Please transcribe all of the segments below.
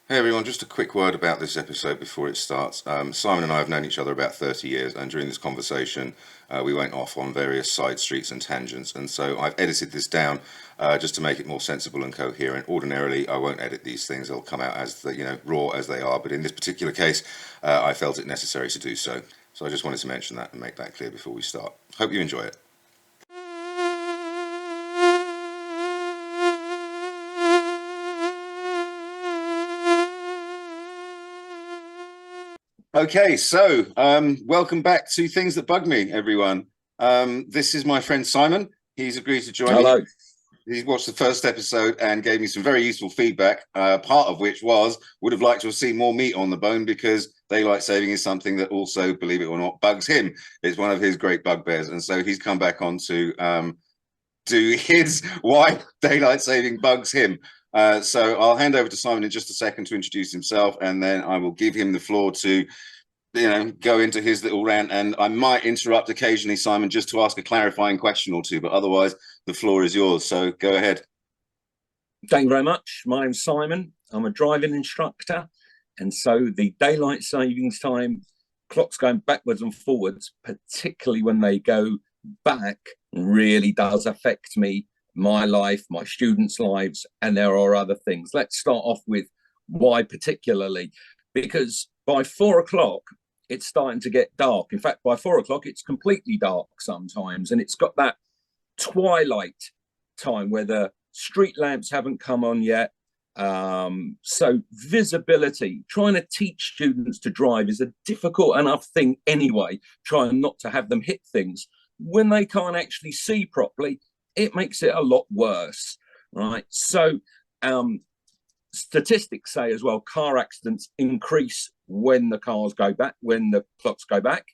Hey everyone, just a quick word about this episode before it starts. Simon and I have known each other about 30 years, and during this conversation, we went off on various side streets and tangents. And so I've edited this down just to make it more sensible and coherent. Ordinarily, I won't edit these things; they'll come out as raw as they are. But in this particular case, I felt it necessary to do so. So I just wanted to mention that and make that clear before we start. Hope you enjoy it. Okay, so welcome back to Things That Bug Me, everyone. This is my friend Simon. He's agreed to join me. Hello. He watched the first episode and gave me some very useful feedback, part of which was would have liked to have seen more meat on the bone because daylight saving is something that also, believe it or not, bugs him. It's one of his great bugbears. And so he's come back on to do his why daylight saving bugs him. So I'll hand over to Simon in just a second to introduce himself, and then I will give him the floor to go into his little rant, and I might interrupt occasionally, Simon, just to ask a clarifying question or two, but otherwise the floor is yours, so go ahead. Thank you very much. My name's Simon. I'm a driving instructor, and so the daylight savings time clocks going backwards and forwards, particularly when they go back, really does affect me, my life, my students' lives, and there are other things. Let's start off with why particularly, because by 4 o'clock, it's starting to get dark. In fact, by 4 o'clock, it's completely dark sometimes, and it's got that twilight time where the street lamps haven't come on yet. So visibility, trying to teach students to drive is a difficult enough thing anyway, trying not to have them hit things. When they can't actually see properly, it makes it a lot worse, right? So statistics say as well, car accidents increase when the cars go back, when the clocks go back.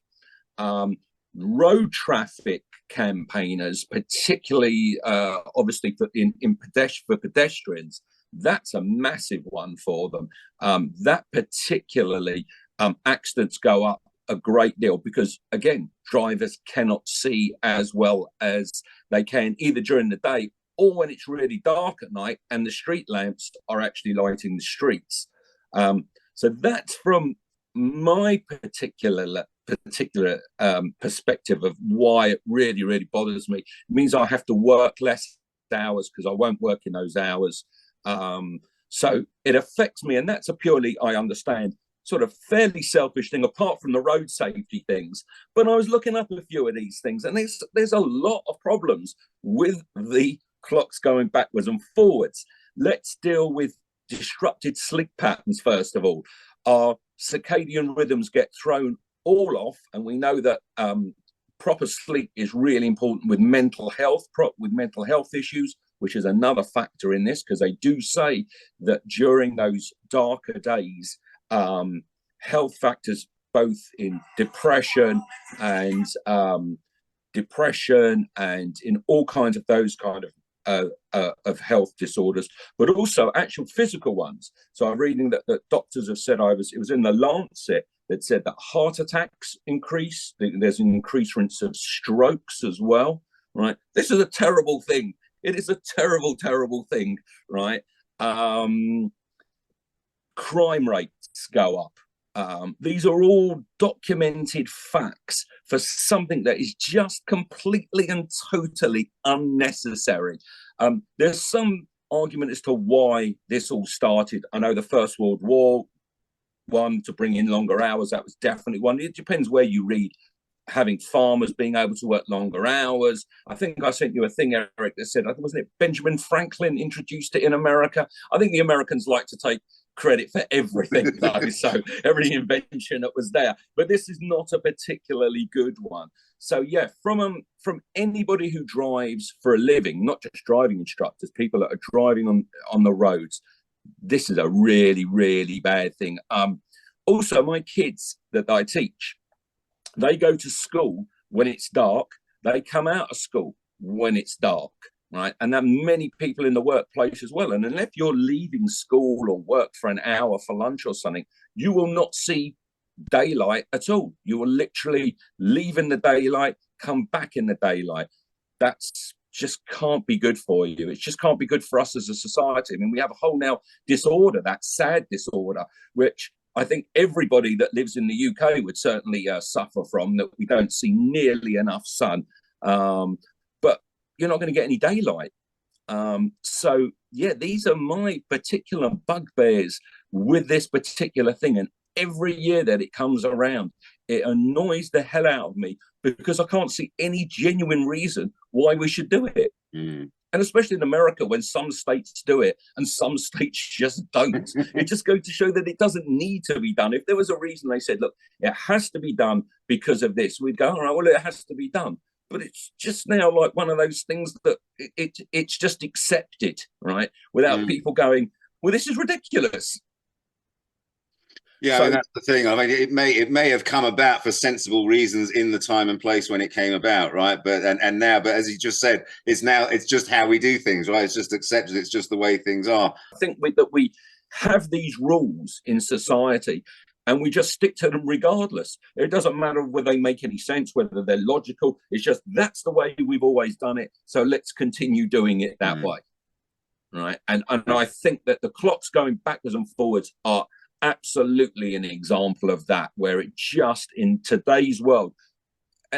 Road traffic campaigners, particularly obviously for pedestrians, that's a massive one for them. That particularly accidents go up a great deal because, again, drivers cannot see as well as they can either during the day or when it's really dark at night and the street lamps are actually lighting the streets. So that's from my particular perspective of why it really bothers me. It means I have to work less hours because I won't work in those hours. So it affects me, and that's a purely, I understand, sort of fairly selfish thing apart from the road safety things. But I was looking up a few of these things, and there's a lot of problems with the clocks going backwards and forwards. Let's deal with disrupted sleep patterns first of all. Our circadian rhythms get thrown all off, and we know that proper sleep is really important with mental health issues, which is another factor in this, because they do say that during those darker days, health factors both in depression and in all kinds of those kind of health disorders, but also actual physical ones. So I'm reading that doctors have said, it was in the Lancet that said that heart attacks increase. There's an increased risk of strokes as well, right? This is a terrible thing. It is a terrible, terrible thing, right? Crime rates go up. These are all documented facts for something that is just completely and totally unnecessary. There's some argument as to why this all started. I know the First World War, one, to bring in longer hours, that was definitely one. It depends where you read. Having farmers being able to work longer hours. I think I sent you a thing, Eric, that said, wasn't it Benjamin Franklin introduced it in America? I think the Americans like to take credit for everything, though, so every invention that was there. But this is not a particularly good one. So yeah, from anybody who drives for a living, not just driving instructors, people that are driving on the roads, this is a really, really bad thing. Also, my kids that I teach, they go to school when it's dark. They come out of school when it's dark, right? And there are many people in the workplace as well. And unless you're leaving school or work for an hour for lunch or something, you will not see daylight at all. You will literally leave in the daylight, come back in the daylight. That's just can't be good for you. It just can't be good for us as a society. I mean, we have a whole now disorder, that sad disorder, which I think everybody that lives in the UK would certainly suffer from, that we don't see nearly enough sun. But you're not going to get any daylight. So, yeah, these are my particular bugbears with this particular thing. And every year that it comes around, it annoys the hell out of me because I can't see any genuine reason why we should do it. Mm. And especially in America, when some states do it and some states just don't, it just goes to show that it doesn't need to be done. If there was a reason they said, look, it has to be done because of this, we'd go, all right, well, it has to be done. But it's just now like one of those things that it's just accepted, right? Without people going, well, this is ridiculous. Yeah, so, I mean, that's the thing. I mean, it may have come about for sensible reasons in the time and place when it came about, right? But and now, but as you just said, it's just how we do things, right? It's just accepted. It's just the way things are. I think that we have these rules in society, and we just stick to them regardless. It doesn't matter whether they make any sense, whether they're logical. It's just that's the way we've always done it. So let's continue doing it that way, right? And I think that the clocks going backwards and forwards are absolutely an example of that, where it just in today's world,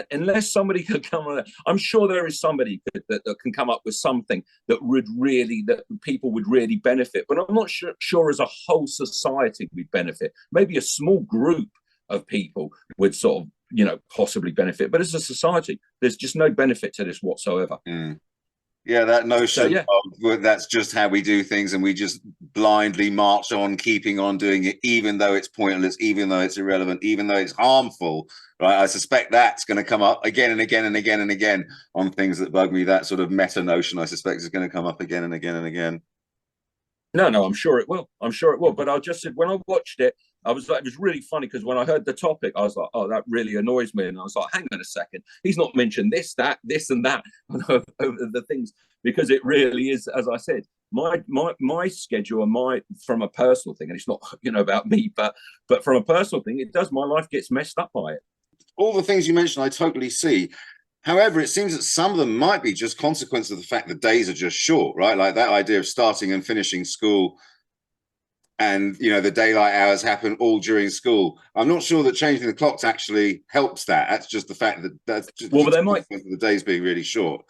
unless somebody could come on, I'm sure there is somebody that can come up with something that people would really benefit, but I'm not sure as a whole society would benefit. Maybe a small group of people would sort of possibly benefit, but as a society there's just no benefit to this whatsoever. Yeah, that notion of that's just how we do things, and we just blindly march on, keeping on doing it, even though it's pointless, even though it's irrelevant, even though it's harmful, right? I suspect that's going to come up again and again and again and again on things that bug me. That sort of meta notion, I suspect, is going to come up again and again and again. No, I'm sure it will. I'm sure it will. But I just said, when I watched it, I was like, it was really funny because when I heard the topic, I was like, oh, that really annoys me. And I was like, hang on a second. He's not mentioned this, that, this, and that over the things, because it really is, as I said, my schedule and from a personal thing, and it's not about me, but from a personal thing, it does. My life gets messed up by it. All the things you mentioned, I totally see. However, it seems that some of them might be just consequence of the fact that days are just short, right? Like that idea of starting and finishing school, and the daylight hours happen all during school. I'm not sure that changing the clocks actually helps that. That's just the fact that that's just the days being really short.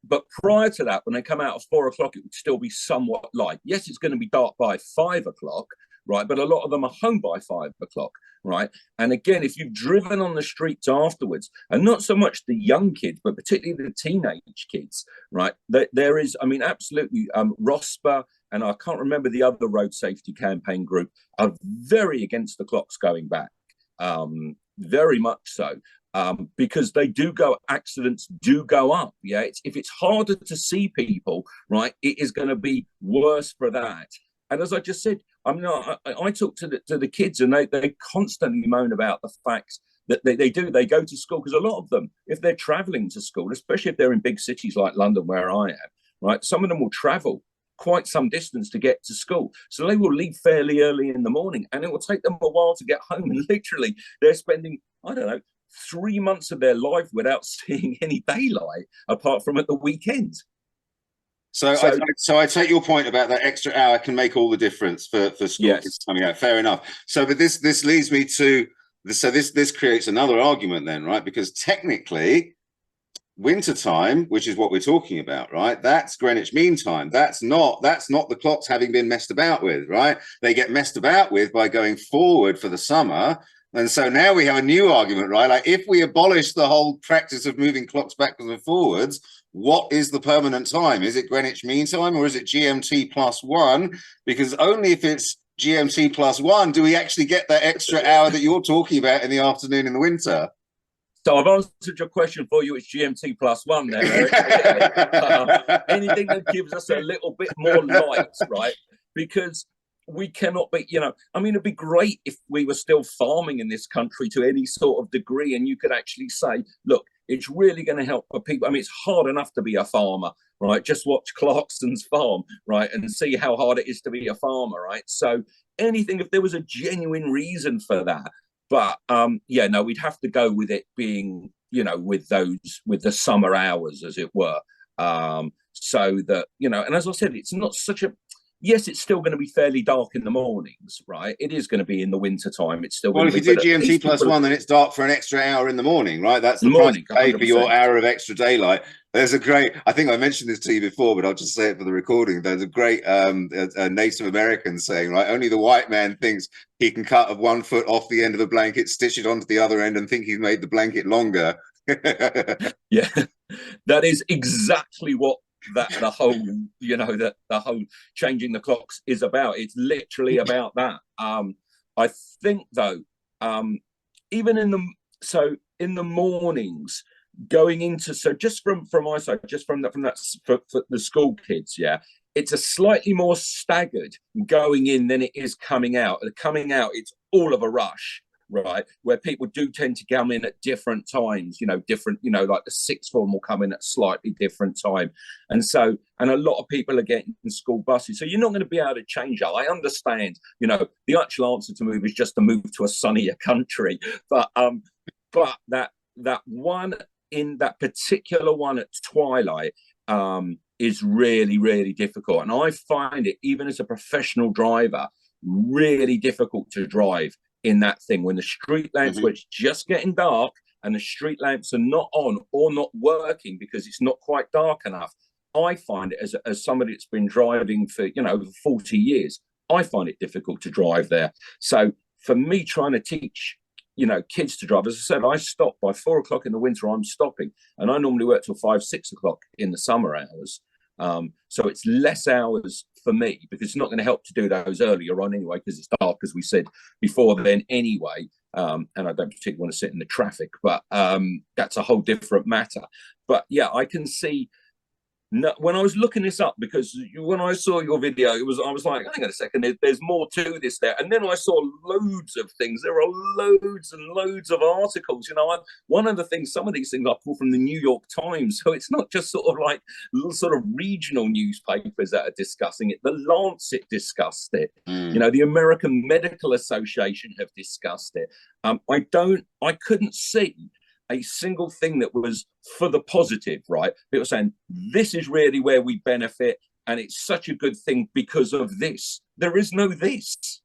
But prior to that, when they come out at 4 o'clock, it would still be somewhat light. Yes, it's going to be dark by 5 o'clock, right? But a lot of them are home by 5 o'clock, right? And again, if you've driven on the streets afterwards, and not so much the young kids, but particularly the teenage kids, right? There is, I mean, absolutely, ROSPA, and I can't remember the other road safety campaign group, are very against the clocks going back, very much so. Because accidents do go up. Yeah, if it's harder to see people, right, it is going to be worse for that. And as I just said, I talk to the kids, and they constantly moan about the fact that they go to school, because a lot of them, if they're traveling to school, especially if they're in big cities like London, where I am, right, some of them will travel quite some distance to get to school. So they will leave fairly early in the morning, and it will take them a while to get home. And literally, they're spending, I don't know, 3 months of their life without seeing any daylight, apart from at the weekend. So I take your point about that extra hour can make all the difference for school kids coming out. Fair enough. So, but this leads me to this creates another argument then, right? Because technically, winter time, which is what we're talking about, right? That's Greenwich Mean Time. That's not the clocks having been messed about with, right? They get messed about with by going forward for the summer. And so now we have a new argument, right? Like, if we abolish the whole practice of moving clocks backwards and forwards, what is the permanent time? Is it Greenwich Mean Time, or is it GMT +1? Because only if it's GMT +1 do we actually get that extra hour that you're talking about in the afternoon in the winter. So I've answered your question for you. It's GMT +1 there, Eric. Anything that gives us a little bit more light, right? Because we cannot be, I mean, it'd be great if we were still farming in this country to any sort of degree, and you could actually say, look, it's really going to help for people. I mean, it's hard enough to be a farmer, right? Just watch Clarkson's Farm, right? And see how hard it is to be a farmer, right? So anything, if there was a genuine reason for that. But we'd have to go with it being, with the summer hours, as it were. So that, you know, and as I said, it's not such a, yes, it's still going to be fairly dark in the mornings, right? It is going to be in the winter time. It's still Well, going if to you be, do GMT plus one, then it's dark for an extra hour in the morning, right? That's in the the price morning, you pay for your 100%. hour of extra daylight. There's a great, I think I mentioned this to you before, but I'll just say it for the recording. There's a great a Native American saying, right? Only the white man thinks he can cut 1 foot off the end of the blanket, stitch it onto the other end, and think he's made the blanket longer. Yeah, that is exactly what the whole, you know, that the whole changing the clocks is about. It's literally about that. I think though, even in in the mornings going into, so just from my side, just from that for the school kids, yeah, it's a slightly more staggered going in than it is coming out. Coming out, it's all of a rush, right? Where people do tend to come in at different times, you know, different, you know, like the sixth form will come in at slightly different time. And so, and a lot of people are getting school buses. So you're not going to be able to change that. I understand, you know, the actual answer to move is just to move to a sunnier country. But that one in that particular one at twilight, is really, really difficult. And I find it, even as a professional driver, really difficult to drive in that thing when the street lamps, where it's just getting dark and the street lamps are not on or not working because it's not quite dark enough. I find it, as somebody that's been driving for, you know, 40 years, I find it difficult to drive there. So for me, trying to teach, you know, kids to drive, as I said, I stop by 4 o'clock in the winter. I'm stopping, and I normally work till 5, 6 o'clock in the summer hours. So it's less hours for me, because it's not going to help to do those earlier on anyway, because it's dark, as we said before then anyway. And I don't particularly want to sit in the traffic, but that's a whole different matter. But yeah, I can see. No, when I was looking this up, because when I saw your video, I was like, hang on a second, there's more to this there. And then I saw loads of things. There are loads and loads of articles. You know, one of the things, some of these things I pull from the New York Times. So it's not just sort of like little sort of regional newspapers that are discussing it. The Lancet discussed it. You know, the American Medical Association have discussed it. I couldn't see a single thing that was for the positive, right? People saying this is really where we benefit, and it's such a good thing because of this. There is no this.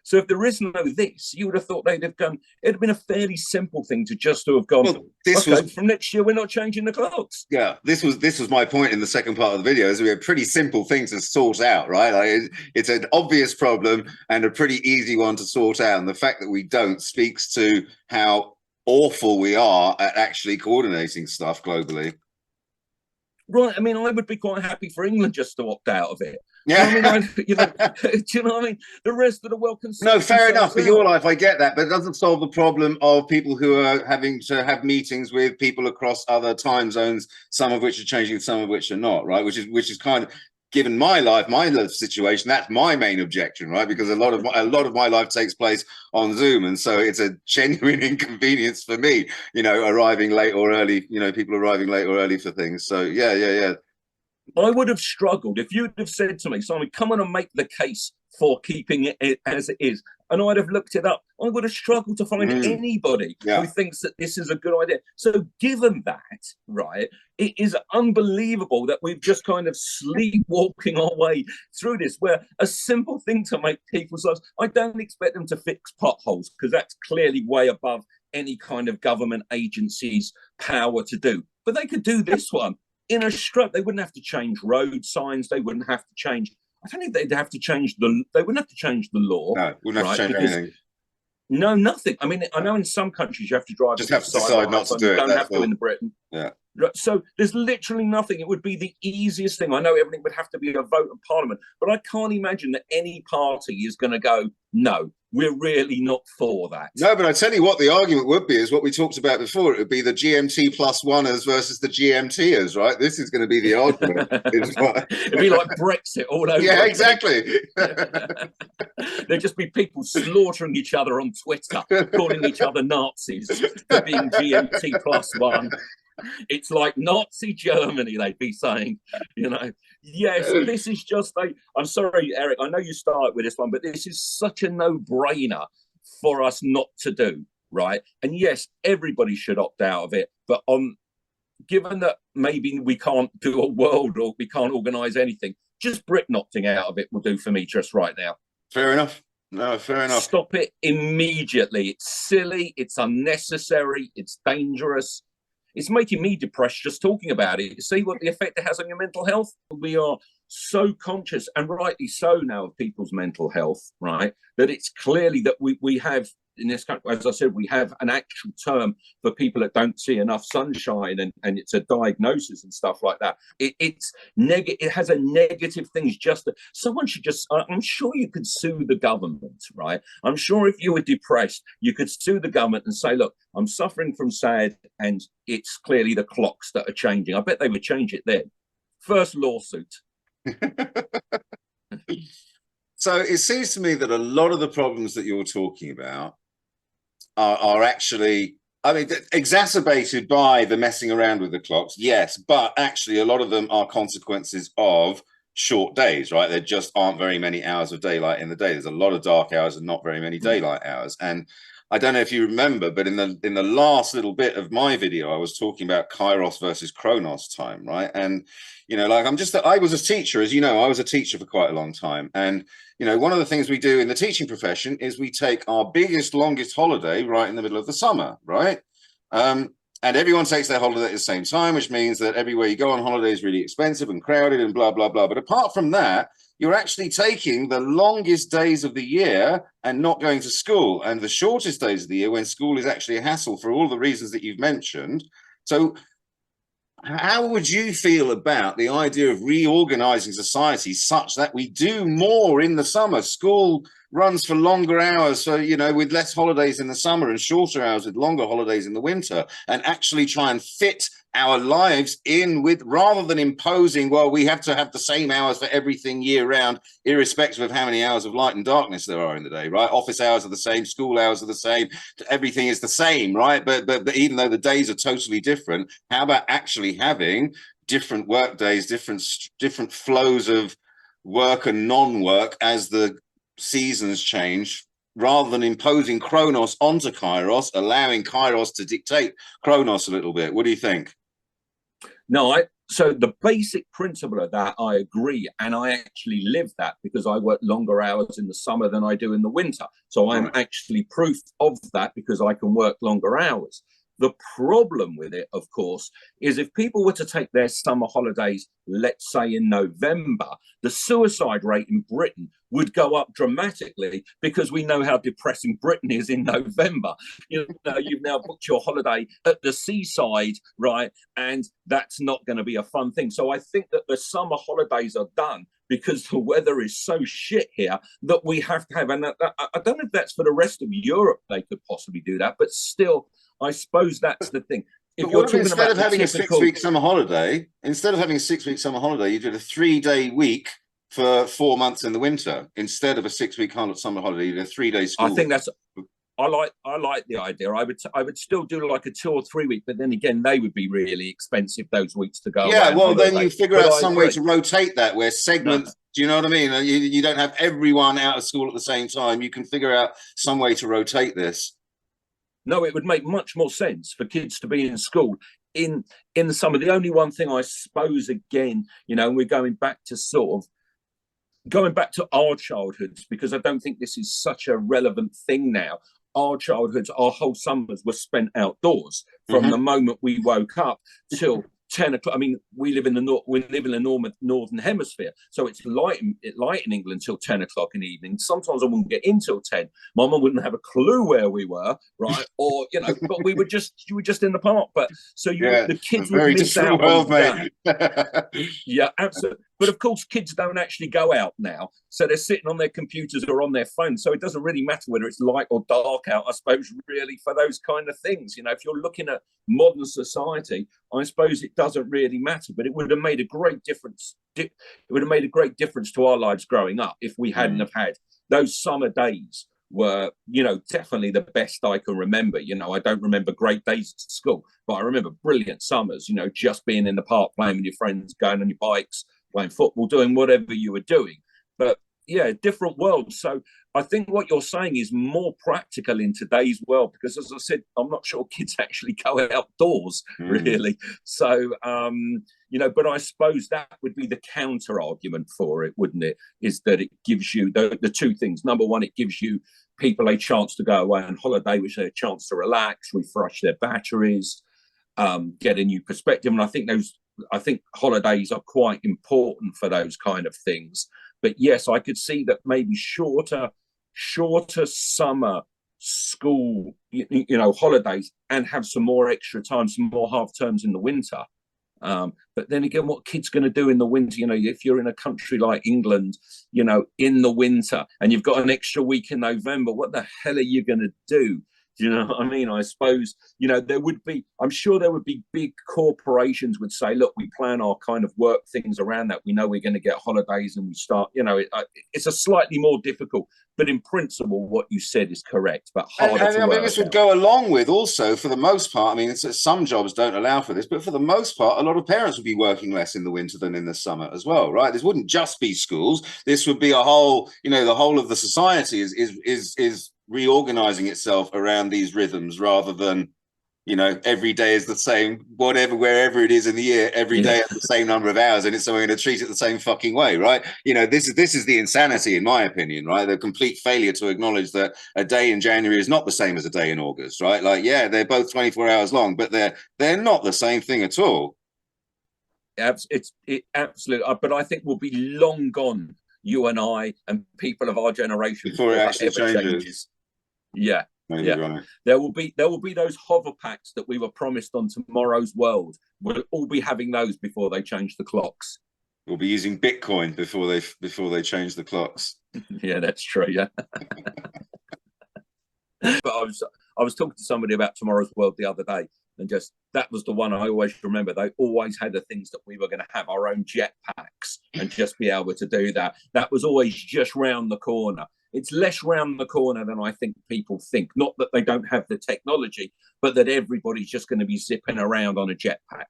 So if there is no this, you would have thought they'd have gone. It'd have been a fairly simple thing to just to have gone. Well, this okay, was from next year we're not changing the clocks. Yeah, this was my point in the second part of the video. Is we have pretty simple things to sort out, right? Like it's an obvious problem and a pretty easy one to sort out. And the fact that we don't speaks to how awful we are at actually coordinating stuff globally. Right. I mean, I would be quite happy for England just to opt out of it. Yeah. You know I mean, you know, do you know what I mean? The rest of the world can. No, fair enough. For your life, I get that, but it doesn't solve the problem of people who are having to have meetings with people across other time zones, some of which are changing, some of which are not, right? Which is kind of, given my life situation, that's my main objection, right? Because a lot of my life takes place on Zoom, and so it's a genuine inconvenience for me, you know, arriving late or early, you know, people arriving late or early for things. So yeah. I would have struggled if you'd have said to me, Simon, come on and make the case for keeping it as it is. And I'd have looked it up. I would have struggled to find anybody who thinks that this is a good idea. So given that, right, it is unbelievable that we've just kind of sleepwalking our way through this, where a simple thing to make people's lives, I don't expect them to fix potholes, because that's clearly way above any kind of government agency's power to do. But they could do this one in a stroke. They wouldn't have to change road signs. They wouldn't have to change. I don't think they'd have to change they wouldn't have to change the law. No, wouldn't have to change anything. No, nothing. I mean, I know in some countries you have to drive. Just have to decide not to do it. You don't have to in Britain. Yeah. So there's literally nothing. It would be the easiest thing. I know everything would have to be a vote of Parliament, but I can't imagine that any party is going to go, no, we're really not for that. No, but I tell you what, the argument would be is what we talked about before. It would be the GMT plus oneers versus the GMTers, right? This is going to be the argument. It'd be like Brexit all over. Yeah, exactly. There'd just be people slaughtering each other on Twitter, calling each other Nazis for being GMT plus one. It's like Nazi Germany, they'd be saying, you know. Yes, this is just I'm sorry, Eric, I know you started with this one, but this is such a no-brainer for us not to do, right? And yes, everybody should opt out of it, but on given that maybe we can't do a world or we can't organise anything, just brick knocking out of it will do for me just right now. Fair enough. No, fair enough. Stop it immediately. It's silly, it's unnecessary, it's dangerous. It's making me depressed just talking about it. See what the effect it has on your mental health? We are so conscious, and rightly so now, of people's mental health, right? That it's clearly that we have, in this country, as I said, we have an actual term for people that don't see enough sunshine, and it's a diagnosis and stuff like that. It's negative. It has a negative things. Someone should just. I'm sure you could sue the government, right? I'm sure if you were depressed, you could sue the government and say, "Look, I'm suffering from SAD, and it's clearly the clocks that are changing." I bet they would change it then. First lawsuit. So it seems to me that a lot of the problems that you're talking about are actually, I mean, exacerbated by the messing around with the clocks, yes, but actually a lot of them are consequences of short days, right? There just aren't very many hours of daylight in the day. There's a lot of dark hours and not very many daylight hours. And I don't know if you remember, but in the last little bit of my video, I was talking about Kairos versus Chronos time, right? And like I was a teacher, as you know, I was a teacher for quite a long time, and one of the things we do in the teaching profession is we take our biggest, longest holiday right in the middle of the summer, right? And everyone takes their holiday at the same time, which means that everywhere you go on holiday is really expensive and crowded and blah, blah, blah. But apart from that, you're actually taking the longest days of the year and not going to school, and the shortest days of the year when school is actually a hassle for all the reasons that you've mentioned. So how would you feel about the idea of reorganizing society such that we do more in the summer? School runs for longer hours, so with less holidays in the summer and shorter hours with longer holidays in the winter, and actually try and fit our lives in with, rather than imposing, well, we have to have the same hours for everything year round, irrespective of how many hours of light and darkness there are in the day, right? Office hours are the same, school hours are the same, everything is the same, right? But even though the days are totally different, how about actually having different work days, different flows of work and non-work as the seasons change, rather than imposing Chronos onto Kairos, allowing Kairos to dictate Chronos a little bit? What do you think? No, so the basic principle of that, I agree. And I actually live that because I work longer hours in the summer than I do in the winter. So I'm actually proof of that because I can work longer hours. The problem with it, of course, is if people were to take their summer holidays, let's say in November, the suicide rate in Britain would go up dramatically because we know how depressing Britain is in November. You've now booked your holiday at the seaside, right? And that's not going to be a fun thing. So I think that the summer holidays are done because the weather is so shit here that we have to have, and I don't know if that's for the rest of Europe, they could possibly do that, but still, I suppose that's the thing. If you're talking instead of having a 6-week summer holiday, you did a 3-day week for 4 months in the winter instead of a 6-week summer holiday. You did a 3-day school. I think that's. I like the idea. I would still do like a 2 or 3 week, but then again, they would be really expensive those weeks to go. Yeah, well, then you figure out some way to rotate that, where segments. No. Do you know what I mean? You don't have everyone out of school at the same time. You can figure out some way to rotate this. No, it would make much more sense for kids to be in school in the summer. The only one thing I suppose, again, we're going back to our childhoods, because I don't think this is such a relevant thing now. Our childhoods, our whole summers were spent outdoors from the moment we woke up till 10 o'clock. I mean, we live in the northern hemisphere, so it's light in England till 10 o'clock in the evening. Sometimes I wouldn't get in till 10. My mum wouldn't have a clue where we were, right? Or but you were just in the park. But so the kids would miss out on that. Yeah, absolutely. But of course, kids don't actually go out now, so they're sitting on their computers or on their phones. So it doesn't really matter whether it's light or dark out, I suppose, really, for those kind of things. If you're looking at modern society, I suppose it doesn't really matter. But it would have made a great difference. It would have made a great difference to our lives growing up if we hadn't have had those summer days. Were definitely the best I can remember. I don't remember great days at school, but I remember brilliant summers. Just being in the park, playing with your friends, going on your bikes, playing football, doing whatever you were doing. But different worlds. So I think what you're saying is more practical in today's world, because as I said, I'm not sure kids actually go outdoors really. So but I suppose that would be the counter argument for it, wouldn't it? Is that it gives you the two things. Number one, it gives you people a chance to go away on holiday, which is a chance to relax, refresh their batteries, get a new perspective. And I think holidays are quite important for those kind of things. But yes, I could see that maybe shorter summer school, holidays, and have some more extra time, some more half terms in the winter. But then again, what kids going to do in the winter? If you're in a country like England, in the winter, and you've got an extra week in November, what the hell are you going to do? Do you know what I mean? I suppose, I'm sure there would be big corporations would say, look, we plan our kind of work things around that. We know we're going to get holidays, and we start, it's a slightly more difficult, but in principle, what you said is correct, but harder to work this would go along with also, for the most part, some jobs don't allow for this, but for the most part, a lot of parents would be working less in the winter than in the summer as well, right? This wouldn't just be schools. This would be a whole, the whole of the society is reorganizing itself around these rhythms, rather than every day is the same, wherever it is in the year, every day has the same number of hours, and so we're going to treat it the same fucking way, right? This is the insanity, in my opinion, right? The complete failure to acknowledge that a day in January is not the same as a day in August, right? They're both 24 hours long, but they're not the same thing at all. It absolutely, but I think we'll be long gone, you and I and people of our generation, before it actually changes. Yeah. Maybe right. There will be those hover packs that we were promised on Tomorrow's World. We'll all be having those before they change the clocks. We'll be using Bitcoin before they change the clocks. Yeah, that's true. Yeah. But I was talking to somebody about Tomorrow's World the other day, and just that was the one I always remember. They always had the things that we were going to have our own jetpacks and just be able to do that. That was always just round the corner. It's less round the corner than I think people think. Not that they don't have the technology, but that everybody's just going to be zipping around on a jetpack.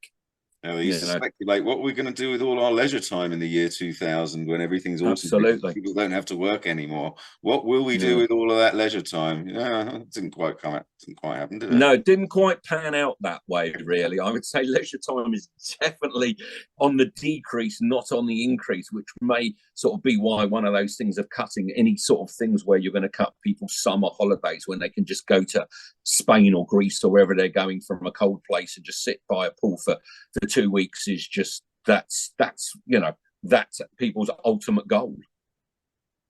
They used to speculate what we're going to do with all our leisure time in the year 2000, when everything's awesome. Absolutely. People don't have to work anymore. What will we do with all of that leisure time? It didn't quite happen, did it? No, it didn't quite pan out that way, really. I would say leisure time is definitely on the decrease, not on the increase, which may sort of be why one of those things of cutting any sort of things where you're going to cut people's summer holidays when they can just go to Spain or Greece or wherever they're going from a cold place and just sit by a pool for 2 weeks is just that's people's ultimate goal.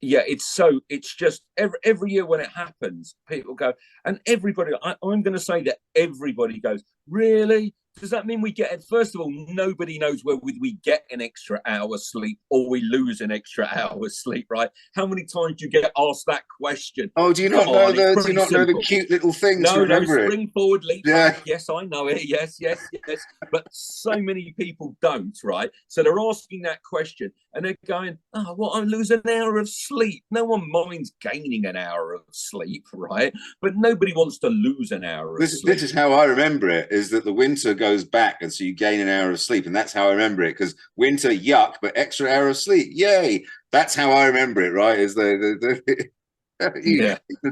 Yeah, it's just every year when it happens, people go, and everybody, I'm going to say that everybody goes, really? Does that mean we get, first of all, nobody knows whether we get an extra hour's sleep or we lose an extra hour's sleep, right? How many times do you get asked that question? Oh, do you not know the cute little things? No, spring forward, leap back. Yes, I know it. Yes. But so many people don't, right? So they're asking that question and they're going, oh, what, I lose an hour of sleep. No one minds gaining an hour of sleep, right? But nobody wants to lose an hour of sleep. This is how I remember it, is that the winter goes back and so you gain an hour of sleep, and that's how I remember it, because winter, yuck, but extra hour of sleep, yay. That's how I remember it, right? Is the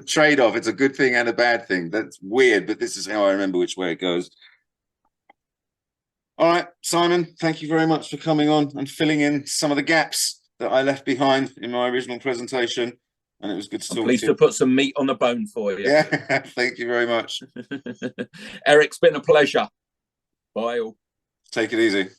trade-off. It's a good thing and a bad thing. That's weird, but this is how I remember which way it goes. All right, Simon, thank you very much for coming on and filling in some of the gaps that I left behind in my original presentation. And it was good to talk to you. Pleased to put some meat on the bone for you. Yeah, thank you very much. Eric, it's been a pleasure. Bye all. Take it easy.